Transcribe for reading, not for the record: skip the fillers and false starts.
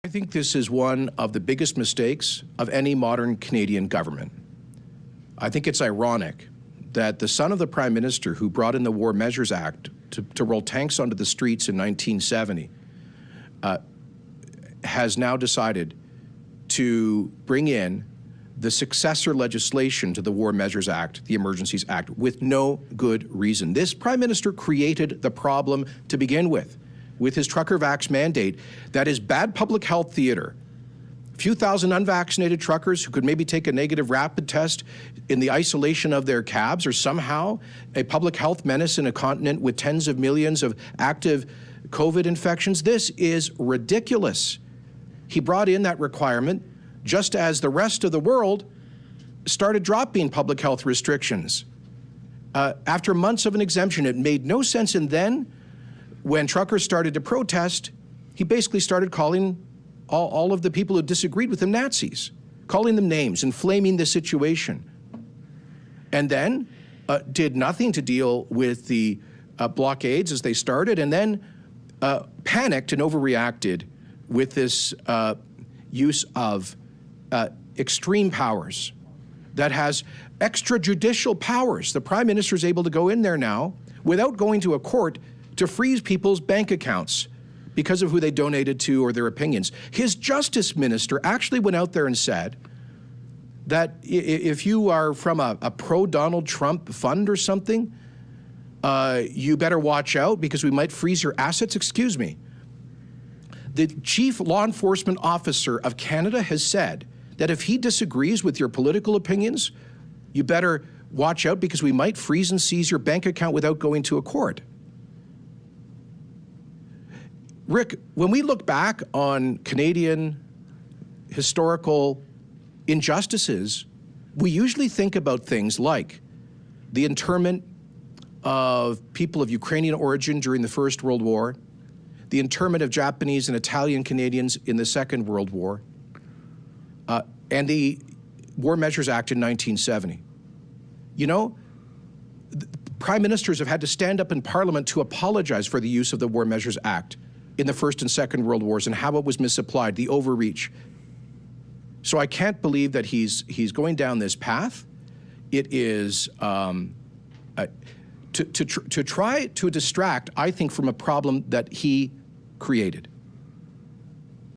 I think this is one of the biggest mistakes of any modern Canadian government. I think it's ironic that the son of the Prime Minister who brought in the War Measures Act to roll tanks onto the streets in 1970 has now decided to bring in the successor legislation to the War Measures Act, the Emergencies Act, with no good reason. This Prime Minister created the problem to begin with his trucker vax mandate. That is bad public health theater. A few thousand unvaccinated truckers who could maybe take a negative rapid test in the isolation of their cabs are somehow a public health menace in a continent with tens of millions of active COVID infections. This is ridiculous. He brought in that requirement just as the rest of the world started dropping public health restrictions. After months of an exemption, it made no sense. And then when truckers started to protest, he basically started calling all of the people who disagreed with him Nazis, calling them names, inflaming the situation. And then did nothing to deal with the blockades as they started, and then panicked and overreacted with this use of extreme powers that has extrajudicial powers. The Prime Minister is able to go in there now without going to a court to freeze people's bank accounts because of who they donated to or their opinions. His Justice Minister actually went out there and said that if you are from a pro-Donald Trump fund or something, you better watch out because we might freeze your assets. Excuse me. The Chief Law Enforcement Officer of Canada has said that if he disagrees with your political opinions, you better watch out because we might freeze and seize your bank account without going to a court. Rick, when we look back on Canadian historical injustices, we usually think about things like the internment of people of Ukrainian origin during the First World War, the internment of Japanese and Italian Canadians in the Second World War, and the War Measures Act in 1970. You know, prime ministers have had to stand up in Parliament to apologize for the use of the War Measures Act in the First and Second World Wars and how it was misapplied, the overreach. So I can't believe that he's going down this path. It is to try to distract, I think, from a problem that he created.